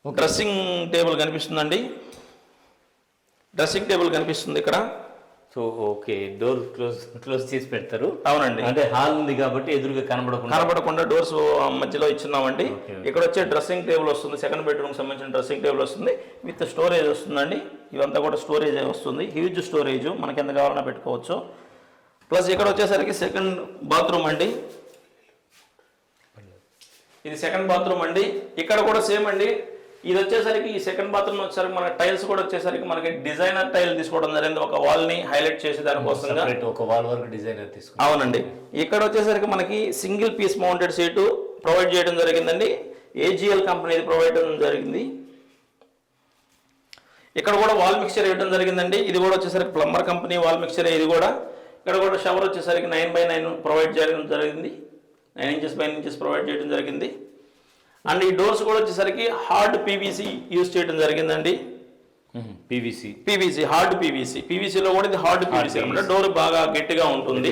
డ్రెస్సింగ్ టేబుల్ కనిపిస్తుందండి. డ్రెస్సింగ్ టేబుల్ కనిపిస్తుంది ఇక్కడ. సో ఓకే, డోర్ క్లోజ్ చేసి పెడతారు. అవునండి, అంటే హాల్ ఉంది కాబట్టి ఎదురుగా కనబడకుండా డోర్స్ మధ్యలో ఇచ్చున్నామండి. ఇక్కడ వచ్చే డ్రెస్సింగ్ టేబుల్ వస్తుంది, సెకండ్ బెడ్రూమ్ సంబంధించిన డ్రెస్సింగ్ టేబుల్ వస్తుంది, విత్ స్టోరేజ్ వస్తుందండి. ఇవంతా కూడా స్టోరేజ్ వస్తుంది, హ్యూజ్ స్టోరేజ్, మనకి ఎంత కావాలన్నా పెట్టుకోవచ్చు. ప్లస్ ఇక్కడ వచ్చేసరికి సెకండ్ బాత్రూమ్ అండి. ఇది సెకండ్ బాత్రూమ్ అండి. ఇక్కడ కూడా సేమ్ అండి. ఇది వచ్చేసరికి ఈ సెకండ్ బాత్రూమ్ వచ్చేసరికి మన టైల్స్ కూడా వచ్చేసరికి మనకి డిజైనర్ టైల్ తీసుకోవడం జరిగింది. ఒక వాల్ ని హైలైట్ చేసే దానికోసంగా ఒక వాల్ వరకు డిజైనర్ తీసుకున్నాం. అవునండి. ఇక్కడ వచ్చేసరికి మనకి single piece mounted seat provide చేయడం జరిగిందండి. ఏజిఎల్ కంపెనీ ప్రొవైడ్ చేయడం జరిగింది. ఇక్కడ కూడా వాల్ మిక్చర్ ఇవ్వడం జరిగిందండి. ఇది కూడా వచ్చేసరికి ప్లంబర్ కంపెనీ వాల్ మిక్చర్. ఇది కూడా ఇక్కడ కూడా షవర్ వచ్చేసరికి 9x9 ప్రొవైడ్ చేయడం జరిగింది. 9 inches by 9 inches ప్రొవైడ్ చేయడం జరిగింది. అండ్ ఈ డోర్స్ కూడా వచ్చేసరికి హార్డ్ పీవీసీ యూజ్ చేయడం జరిగిందండి. పీవీసీ హార్డ్ పీవీసీలో కూడా ఇది హార్డ్ పీవీసీ అనమాట. డోర్ బాగా గట్టిగా ఉంటుంది,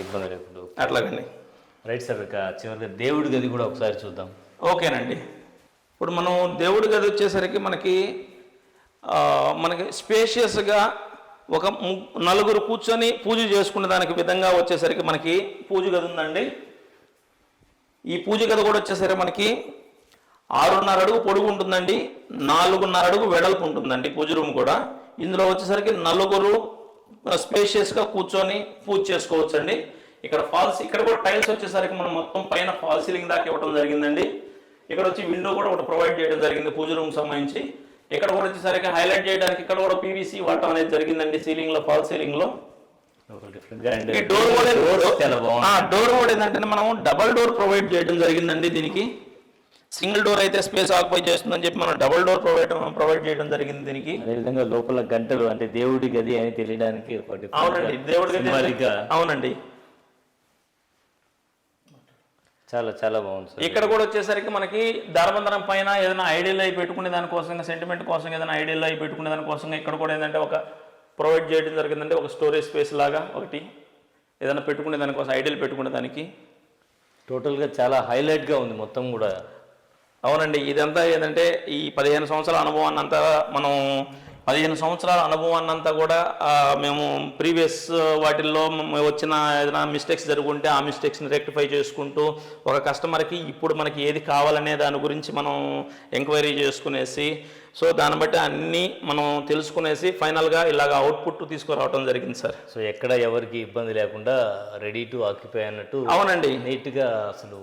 ఇబ్బంది లేకుండా. అట్లాగండి. రైట్ సార్, చివరిగా దేవుడి గది కూడా ఒకసారి చూద్దాం. ఓకేనండి. ఇప్పుడు మనం దేవుడి గది వచ్చేసరికి మనకి స్పేషియస్గా ఒక 4 కూర్చొని పూజ చేసుకునే దానికి విధంగా వచ్చేసరికి మనకి పూజ గది ఉందండి. ఈ పూజ గది కూడా వచ్చేసరికి మనకి 6.5 అడుగు పొడుగు ఉంటుందండి, 4.5 అడుగు వెడల్పు ఉంటుందండి పూజ రూమ్ కూడా. ఇందులో వచ్చేసరికి 4 స్పేషియస్గా కూర్చొని పూజ చేసుకోవచ్చండి. ఇక్కడ కూడా టైల్స్ వచ్చేసరికి మనం మొత్తం పైన ఫాల్ సీలింగ్ దాకా ఇవ్వడం జరిగిందండి. ఇక్కడ వచ్చి విండో కూడా ఒకటి ప్రొవైడ్ చేయడం జరిగింది పూజ రూమ్ సంబంధించి. ఇక్కడ కూడా వచ్చేసరికి హైలైట్ చేయడానికి ఇక్కడ కూడా పీవీసీ వాడటం అనేది జరిగిందండి సీలింగ్ లో, ఫాల్ సీలింగ్ లో. డోర్ కూడా ఏంటంటే మనం డబల్ డోర్ ప్రొవైడ్ చేయడం జరిగిందండి. దీనికి సింగిల్ డోర్ అయితే స్పేస్ ఆక్యుపై చేస్తుందని చెప్పి మనం డబల్ డోర్ ప్రొవైడ్ చేయడం జరిగింది దీనికి. అదేవిధంగా లోపల గంటలు అంటే దేవుడి గది అని తెలియడానికి. అవునండి, దేవుడి గది. అవునండి, చాలా చాలా బాగుంది సార్. ఇక్కడ కూడా వచ్చేసరికి మనకి దారబంధనం పైన ఏదైనా ఐడియల్ అయి పెట్టుకునే దానికోసం, సెంటిమెంట్ కోసం ఏదైనా ఐడియల్ అయి పెట్టుకునే దానికోసం ఇక్కడ కూడా ఏంటంటే ఒక ప్రొవైడ్ చేయడం జరిగిందంటే ఒక స్టోరేజ్ స్పేస్ లాగా ఒకటి ఏదైనా పెట్టుకునే దానికోసం, ఐడియల్ పెట్టుకునే దానికి. టోటల్గా చాలా హైలైట్గా ఉంది మొత్తం కూడా. అవునండి, ఇదంతా ఏంటంటే ఈ 15 సంవత్సరాల అనుభవాన్నంతా మనం 15 సంవత్సరాల అనుభవాన్నంతా కూడా మేము ప్రీవియస్ వాటిల్లో వచ్చిన ఏదైనా మిస్టేక్స్ జరుగుంటే ఆ మిస్టేక్స్ని రెక్టిఫై చేసుకుంటూ ఒక కస్టమర్కి ఇప్పుడు మనకి ఏది కావాలనే దాని గురించి మనం ఎంక్వైరీ చేసుకునేసి, సో దాన్ని బట్టి అన్నీ మనం తెలుసుకునేసి ఫైనల్గా ఇలాగ అవుట్పుట్ తీసుకురావడం జరిగింది సార్. సో ఎక్కడ ఎవరికి ఇబ్బంది లేకుండా రెడీ టు ఆక్యుపై అన్నట్టు. అవునండి, నీట్గా అసలు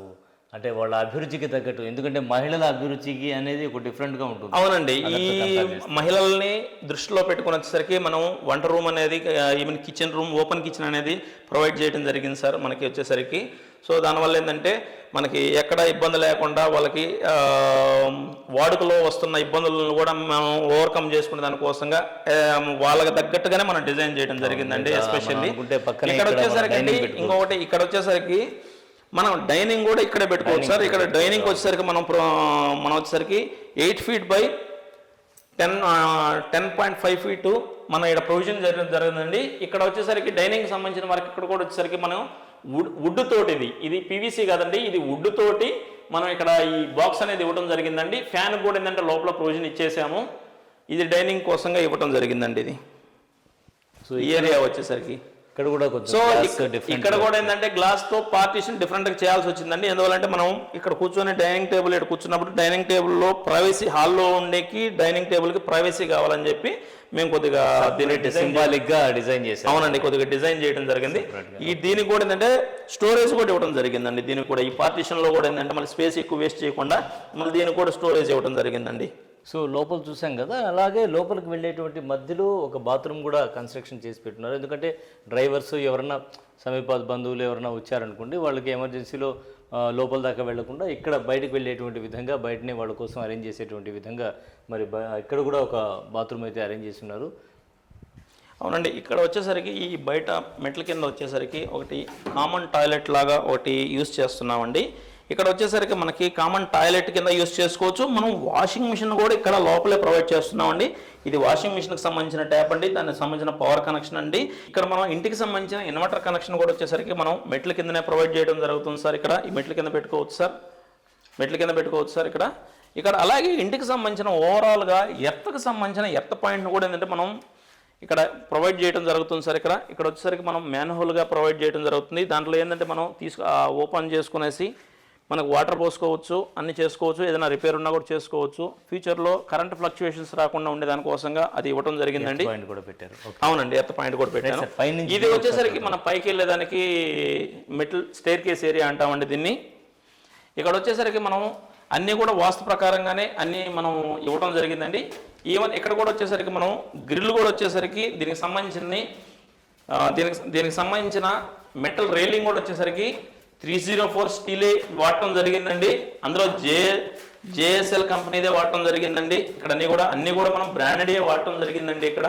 అంటే వాళ్ళ అభిరుచికి తగ్గట్టు, ఎందుకంటే మహిళల అభిరుచికి అనేది ఒక డిఫరెంట్గా ఉంటుంది. అవునండి, ఈ మహిళల్ని దృష్టిలో పెట్టుకుని వచ్చేసరికి మనం వంట రూమ్ అనేది, even kitchen room, open kitchen అనేది ప్రొవైడ్ చేయడం జరిగింది సార్ మనకి వచ్చేసరికి. సో దానివల్ల ఏంటంటే మనకి ఎక్కడ ఇబ్బంది లేకుండా వాళ్ళకి వాడుకలో వస్తున్న ఇబ్బందులను కూడా మనం ఓవర్కమ్ చేసుకునే దానికోసంగా వాళ్ళకి తగ్గట్టుగానే మనం డిజైన్ చేయడం జరిగిందండి. ఎస్పెషల్లీ ఇక్కడ వచ్చేసరికి ఇంకొకటి ఇక్కడ వచ్చేసరికి మనం డైనింగ్ కూడా ఇక్కడే పెట్టుకోవచ్చు సార్. ఇక్కడ డైనింగ్ వచ్చేసరికి మనం వచ్చేసరికి 8 feet by 10.5 feet మనం ఇక్కడ ప్రొవిజన్ జరిగిందండి. ఇక్కడ వచ్చేసరికి డైనింగ్ సంబంధించిన వరకు ఇక్కడ కూడా వచ్చేసరికి మనం వుడ్ తోటి ఇది పీవీసీ కాదండి, ఇది వుడ్ తోటి మనం ఇక్కడ ఈ బాక్స్ అనేది ఇవ్వడం జరిగిందండి. ఫ్యాన్ కూడా ఏంటంటే లోపల ప్రొవిజన్ ఇచ్చేసాము. ఇది డైనింగ్ కోసంగా ఇవ్వడం జరిగిందండి. ఇది సో ఈ ఏరియా వచ్చేసరికి ఇక్కడ కూడా కొంచెం సో ఇక్కడ కూడా ఏంటంటే గ్లాస్ తో పార్టీషన్ డిఫరెంట్ గా చేయాల్సి వచ్చిందండి. ఎందువల్లంటే మనం ఇక్కడ కూర్చొని డైనింగ్ టేబుల్ ఇక్కడ కూర్చున్నప్పుడు డైనింగ్ టేబుల్లో ప్రైవసీ, హాల్లో ఉండేకి డైనింగ్ టేబుల్ కి ప్రైవసీ కావాలని చెప్పి మేము కొద్దిగా దీన్ని సింబాలిక్ గా డిజైన్ చేసాం. అవునండి, కొద్దిగా డిజైన్ చేయడం జరిగింది. దీనికి కూడా ఏంటంటే స్టోరేజ్ కూడా ఇవ్వడం జరిగిందండి. దీనికి కూడా ఈ పార్టీషన్ లో కూడా ఏంటంటే మళ్ళీ స్పేస్ ఎక్కువ వేస్ట్ చేయకుండా మళ్ళీ దీనికి కూడా స్టోరేజ్ ఇవ్వడం జరిగిందండి. సో లోపల చూసాం కదా, అలాగే లోపలికి వెళ్ళేటువంటి మధ్యలో ఒక బాత్రూమ్ కూడా కన్స్ట్రక్షన్ చేసి పెట్టున్నారు. ఎందుకంటే డ్రైవర్స్ ఎవరన్నా సమీప బంధువులు ఎవరైనా వచ్చారనుకోండి, వాళ్ళకి ఎమర్జెన్సీలో లోపల దాకా వెళ్లకుండా ఇక్కడ బయటకు వెళ్ళేటువంటి విధంగా బయటనే వాళ్ళ కోసం అరేంజ్ చేసేటువంటి విధంగా మరి ఇక్కడ కూడా ఒక బాత్రూమ్ అయితే అరేంజ్ చేసి ఉన్నారు. అవునండి, ఇక్కడ వచ్చేసరికి ఈ బయట మెట్ల కింద వచ్చేసరికి ఒకటి కామన్ టాయిలెట్ లాగా ఒకటి యూస్ చేస్తున్నామండి. ఇక్కడ వచ్చేసరికి మనకి కామన్ టాయిలెట్ కింద యూస్ చేసుకోవచ్చు. మనం వాషింగ్ మిషన్ కూడా ఇక్కడ లోపలే ప్రొవైడ్ చేస్తున్నామండి. ఇది వాషింగ్ మిషన్కి సంబంధించిన ట్యాప్ అండి, దానికి సంబంధించిన పవర్ కనెక్షన్ అండి. ఇక్కడ మనం ఇంటికి సంబంధించిన ఇన్వర్టర్ కనెక్షన్ కూడా వచ్చేసరికి మనం మెట్ల కిందనే ప్రొవైడ్ చేయడం జరుగుతుంది సార్. ఇక్కడ ఈ మెట్ల కింద పెట్టుకోవచ్చు సార్, మెట్ల కింద పెట్టుకోవచ్చు సార్. ఇక్కడ అలాగే ఇంటికి సంబంధించిన ఓవరాల్గా ఎర్త్కి సంబంధించిన ఎర్త్ పాయింట్ని కూడా ఏంటంటే మనం ఇక్కడ ప్రొవైడ్ చేయడం జరుగుతుంది సార్. ఇక్కడ వచ్చేసరికి మనం మ్యాన్హోల్గా ప్రొవైడ్ చేయడం జరుగుతుంది. దాంట్లో ఏంటంటే మనం ఓపెన్ చేసుకునేసి మనకు వాటర్ పోసుకోవచ్చు, అన్ని చేసుకోవచ్చు, ఏదైనా రిపేర్ ఉన్నా కూడా చేసుకోవచ్చు. ఫ్యూచర్లో కరెంట్ ఫ్లక్చుయేషన్స్ రాకుండా ఉండే దానికోసంగా అది ఇవ్వడం జరిగిందండి. అవునండి, ఎర్త్ పాయింట్ కూడా పెట్టాను. ఇది వచ్చేసరికి మనం పైకి వెళ్ళేదానికి మెటల్ స్టేర్ కేస్ ఏరియా అంటామండి దీన్ని. ఇక్కడ వచ్చేసరికి మనం అన్నీ కూడా వాస్తు ప్రకారంగానే అన్నీ మనం ఇవ్వడం జరిగిందండి. ఈవెన్ ఇక్కడ కూడా వచ్చేసరికి మనం గ్రిల్ కూడా వచ్చేసరికి దీనికి సంబంధించిన మెటల్ రైలింగ్ కూడా వచ్చేసరికి 304 స్టీలే వాడటం జరిగిందండి. అందులో జేఎస్ఎల్ కంపెనీదే వాడటం జరిగిందండి. ఇక్కడ అన్ని కూడా మనం బ్రాండెడే వాడటం జరిగిందండి. ఇక్కడ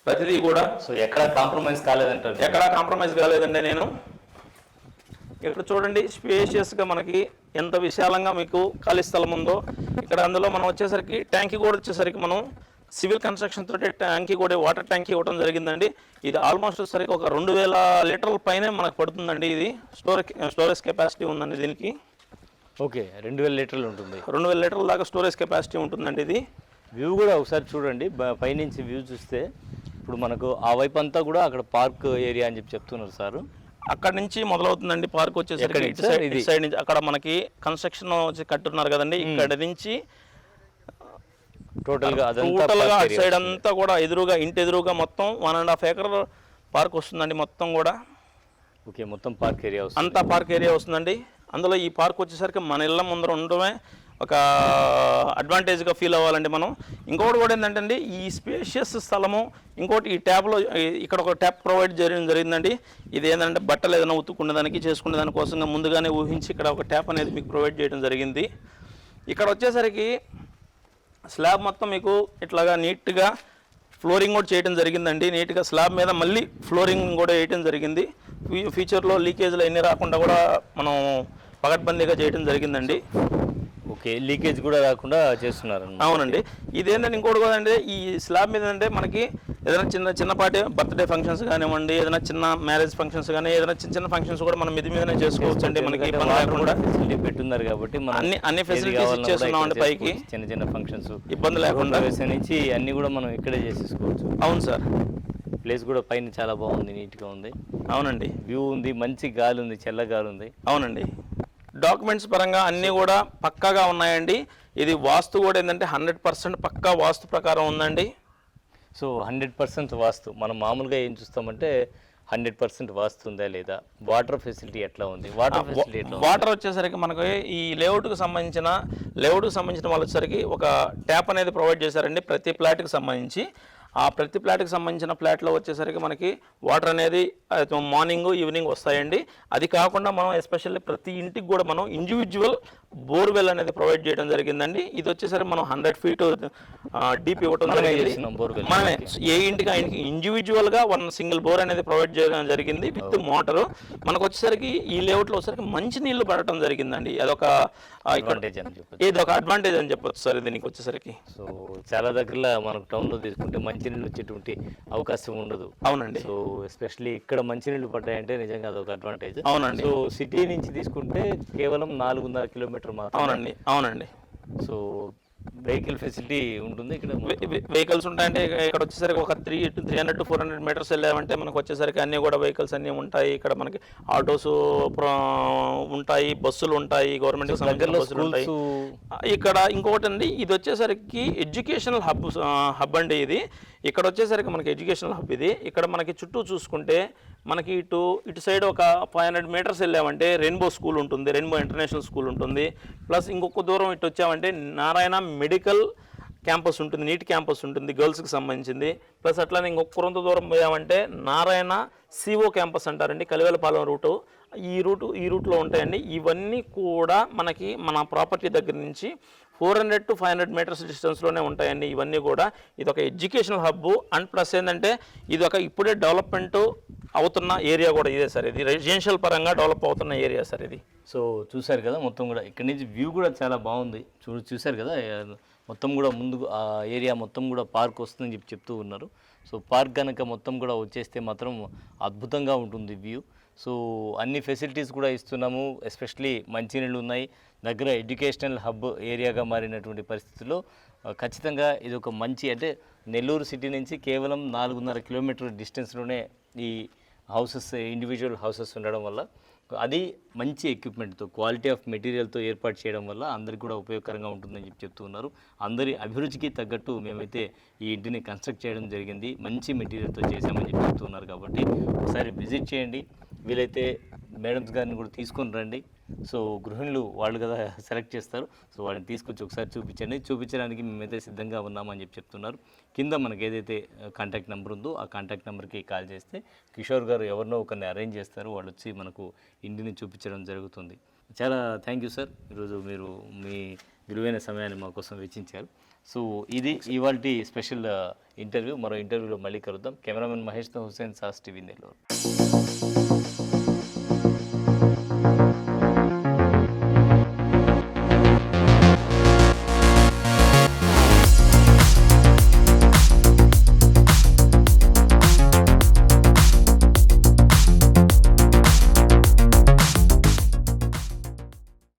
ప్రతిదీ కూడా సో ఎక్కడ కాంప్రమైజ్ కాలేదంటారు? ఎక్కడ కాంప్రమైజ్ కాలేదండి. నేను ఇక్కడ చూడండి, స్పేషియస్గా మనకి ఎంత విశాలంగా మీకు ఖాళీ స్థలం ఉందో. ఇక్కడ అందులో మనం వచ్చేసరికి ట్యాంకీ కూడా వచ్చేసరికి మనం సివిల్ కన్స్ట్రక్షన్ తోటి ట్యాంకీ కూడా వాటర్ ట్యాంకీ ఇవ్వడం జరిగిందండి. ఇది ఆల్మోస్ట్ వచ్చేసరికి ఒక 2000 లీటర్ల పైనే మనకు పడుతుందండి. ఇది స్టోరేజ్ కెపాసిటీ ఉందండి దీనికి. ఓకే, 2000 లీటర్లు ఉంటుంది. 2000 లీటర్ల దాకా స్టోరేజ్ కెపాసిటీ ఉంటుందండి. ఇది వ్యూ కూడా ఒకసారి చూడండి, పైనుంచి వ్యూ చూస్తే ఇప్పుడు మనకు ఆ వైపు అంతా కూడా అక్కడ పార్క్ ఏరియా అని చెప్తున్నారు సార్. అక్కడ నుంచి మొదలవుతుందండి పార్క్ వచ్చేసరికి ఇటు సైడ్ నుంచి. అక్కడ మనకి కన్స్ట్రక్షన్ వచ్చి కట్టున్నారు కదండి, ఇక్కడ నుంచి టోటల్గా అటు సైడ్ అంతా కూడా ఇంటి ఎదురుగా మొత్తం 1.5 acre పార్క్ వస్తుందండి మొత్తం కూడా. ఓకే, మొత్తం పార్క్ ఏరియా అంతా పార్క్ ఏరియా వస్తుందండి. అందులో ఈ పార్క్ వచ్చేసరికి మన ఇళ్ళ ముందర ఉండడమే ఒక అడ్వాంటేజ్గా ఫీల్ అవ్వాలండి మనం. ఇంకొకటి కూడా ఏంటంటే ఈ స్పేషియస్ స్థలము, ఇంకోటి ఈ ట్యాప్లో ఇక్కడ ఒక ట్యాప్ ప్రొవైడ్ జరిగిందండి. ఇది ఏంటంటే బట్టలు ఏదైనా ఉతుక్కునే దానికి చేసుకునే దానికోసంగా ముందుగానే ఊహించి ఇక్కడ ఒక ట్యాప్ అనేది మీకు ప్రొవైడ్ చేయడం జరిగింది. ఇక్కడ వచ్చేసరికి స్లాబ్ మొత్తం మీకు ఇట్లాగా నీట్గా ఫ్లోరింగ్ కూడా చేయడం జరిగిందండి. నీట్గా స్లాబ్ మీద మళ్ళీ ఫ్లోరింగ్ కూడా వేయడం జరిగింది. ఫ్యూచర్లో లీకేజ్లు అన్నీ రాకుండా కూడా మనం పకడ్బందీగా చేయడం జరిగిందండి. ఓకే, లీకేజ్ కూడా రాకుండా చేస్తున్నారు. అవునండి, ఇదేంటంటే ఇంకోటి కూడా అంటే ఈ స్లాబ్ మీద అంటే మనకి ఏదైనా చిన్నపాటి బర్త్డే ఫంక్షన్స్ కానివ్వండి, ఏదైనా చిన్న మ్యారేజ్ ఫంక్షన్స్ కానీ, ఏదైనా చిన్న ఫంక్షన్స్ కూడా మనం మీదనే చేసుకోవచ్చు అండి. మనకి ఇబ్బంది లేకుండా పెట్టున్నారు కాబట్టి అన్ని ఫెసిలిటీస్ ఇచ్చేస్తున్నామండి. పైకి చిన్న ఫంక్షన్స్ ఇబ్బంది లేకుండా నుంచి అన్ని కూడా మనం ఇక్కడే చేసేసుకోవచ్చు. అవును సార్, ప్లేస్ కూడా పైన చాలా బాగుంది, నీట్గా ఉంది. అవునండి, వ్యూ ఉంది, మంచి గాలి ఉంది, చల్ల గాలి ఉంది. అవునండి, డాక్యుమెంట్స్ పరంగా అన్నీ కూడా పక్కాగా ఉన్నాయండి. ఇది వాస్తు కూడా ఏంటంటే 100% పక్కా వాస్తు ప్రకారం ఉందండి. సో 100% వాస్తు. మనం మామూలుగా ఏం చూస్తామంటే 100% వాస్తు ఉందా లేదా, వాటర్ ఫెసిలిటీ ఎట్లా ఉంది, వాటర్ వచ్చేసరికి మనకు ఈ లేఅవుట్కి సంబంధించిన వాళ్ళు వచ్చేసరికి ఒక ట్యాప్ అనేది ప్రొవైడ్ చేశారండి ప్రతి ఫ్లాట్కి సంబంధించి. ఆ ప్రతి ఫ్లాట్కి సంబంధించిన ఫ్లాట్లో వచ్చేసరికి మనకి వాటర్ అనేది మార్నింగ్ ఈవినింగ్ వస్తాయండి. అది కాకుండా మనం ఎస్పెషల్లీ ప్రతి ఇంటికి కూడా మనం ఇండివిజువల్ బోర్వెల్ అనేది ప్రొవైడ్ చేయడం జరిగిందండి. ఇది వచ్చేసరికి మనం 100 ఫీట్ డీప్ ఇవ్వడం జరిగింది. మనమే ఏ ఇంటికి ఆయనకి ఇండివిజువల్గా 1 సింగిల్ బోర్ అనేది ప్రొవైడ్ చేయడం జరిగింది విత్ మోటారు. మనకు వచ్చేసరికి ఈ లేఅవుట్లో వచ్చేసరికి మంచి నీళ్లు పడటం జరిగిందండి. అదొక ఇది ఒక అడ్వాంటేజ్ అని చెప్పొచ్చు సార్ దీనికి వచ్చేసరికి. సో చాలా దగ్గరలో మనకు టౌన్లో తీసుకుంటే మంచినీళ్ళు వచ్చేటువంటి అవకాశం ఉండదు. అవునండి. సో ఎస్పెషల్లీ ఇక్కడ మంచినీళ్ళు పడ్డాయంటే నిజంగా అదొక అడ్వాంటేజ్. అవునండి. సో సిటీ నుంచి తీసుకుంటే కేవలం 400 కిలోమీటర్ మాత్రం. అవునండి. అవునండి. సో వెహికల్ ఫెసిలిటీ ఉంటుంది ఇక్కడ. వెహికల్స్ ఉంటాయంటే ఇక్కడ వచ్చేసరికి ఒక 300 to 400 మీటర్స్ వెళ్ళామంటే మనకు వచ్చేసరికి అన్నీ కూడా వెహికల్స్ అన్నీ ఉంటాయి. ఇక్కడ మనకి ఆటోస్ ఉంటాయి, బస్సులు ఉంటాయి, గవర్నమెంట్ సంబంధించిన బస్సులు ఉంటాయి. ఇక్కడ ఇంకొకటి అండి, ఇది వచ్చేసరికి ఎడ్యుకేషనల్ హబ్ అండి. ఇది ఇక్కడ వచ్చేసరికి మనకి ఎడ్యుకేషనల్ హబ్ ఇది. ఇక్కడ మనకి చుట్టూ చూసుకుంటే మనకి ఇటు సైడ్ ఒక 500 మీటర్స్ వెళ్ళామంటే రెయిన్బో స్కూల్ ఉంటుంది, రెయిన్బో ఇంటర్నేషనల్ స్కూల్ ఉంటుంది. ప్లస్ ఇంకొక దూరం ఇటు వచ్చామంటే నారాయణ మెడికల్ క్యాంపస్ ఉంటుంది, నీట్ క్యాంపస్ ఉంటుంది గర్ల్స్కి సంబంధించింది. ప్లస్ అట్లానే ఇంకొక కొంత దూరం పోయామంటే నారాయణ సిఓ క్యాంపస్ అంటారండి, కలివేలపాలెం రూటు. ఈ రూట్లో ఉంటాయండి. ఇవన్నీ కూడా మనకి మన ప్రాపర్టీ దగ్గర నుంచి 400 to 500 మీటర్స్ డిస్టెన్స్లోనే ఉంటాయండి. ఇవన్నీ కూడా ఇది ఒక ఎడ్యుకేషనల్ హబ్. అండ్ ప్లస్ ఏంటంటే ఇది ఒక ఇప్పుడే డెవలప్మెంట్ అవుతున్న ఏరియా కూడా ఇదే సార్. ఇది రెసిడెన్షియల్ పరంగా డెవలప్ అవుతున్న ఏరియా సార్ ఇది. సో చూశారు కదా, మొత్తం కూడా ఇక్కడ నుంచి వ్యూ కూడా చాలా బాగుంది. చూశారు కదా, మొత్తం కూడా ముందు ఆ ఏరియా మొత్తం కూడా పార్క్ వస్తుందని చెప్తూ ఉన్నారు. సో పార్క్ కనుక మొత్తం కూడా వచ్చేస్తే మాత్రం అద్భుతంగా ఉంటుంది వ్యూ. సో అన్ని ఫెసిలిటీస్ కూడా ఇస్తున్నాము. ఎస్పెషలీ మంచినీళ్ళు ఉన్నాయి, దగ్గర ఎడ్యుకేషనల్ హబ్ ఏరియాగా మారినటువంటి పరిస్థితుల్లో ఖచ్చితంగా ఇది ఒక మంచి, అంటే నెల్లూరు సిటీ నుంచి కేవలం 4.5 కిలోమీటర్ డిస్టెన్స్లోనే ఈ హౌసెస్, ఇండివిజువల్ హౌసెస్ ఉండడం వల్ల, అది మంచి ఎక్విప్మెంట్తో, క్వాలిటీ ఆఫ్ మెటీరియల్తో ఏర్పాటు చేయడం వల్ల అందరికీ కూడా ఉపయోగకరంగా ఉంటుందని చెప్తూ ఉన్నారు. అందరి అభిరుచికి తగ్గట్టు మేమైతే ఈ ఇంటిని కన్స్ట్రక్ట్ చేయడం జరిగింది, మంచి మెటీరియల్తో చేసామని చెప్తూ ఉన్నారు. కాబట్టి ఒకసారి విజిట్ చేయండి, వీలైతే మేడమ్స్ గారిని కూడా తీసుకొని రండి. సో గృహిణులు వాళ్ళు కదా సెలెక్ట్ చేస్తారు. సో వాళ్ళని తీసుకొచ్చి ఒకసారి చూపించడానికి మేమైతే సిద్ధంగా ఉన్నామని చెప్తున్నారు. కింద మనకి ఏదైతే కాంటాక్ట్ నెంబర్ ఉందో ఆ కాంటాక్ట్ నెంబర్కి కాల్ చేస్తే కిషోర్ గారు ఎవరినో ఒకరిని అరేంజ్ చేస్తారు, వాళ్ళు వచ్చి మనకు ఇంటిని చూపించడం జరుగుతుంది. చాలా థ్యాంక్ యూ సార్, ఈరోజు మీరు మీ విలువైన సమయాన్ని మా కోసం వెచ్చించారు. సో ఇది ఇవాల్టి స్పెషల్ ఇంటర్వ్యూ. మరో ఇంటర్వ్యూలో మళ్ళీ కలుద్దాం. కెమెరామెన్ మహేష్తో హుసేన్, సాస్ టీవీ నెల్లూరు.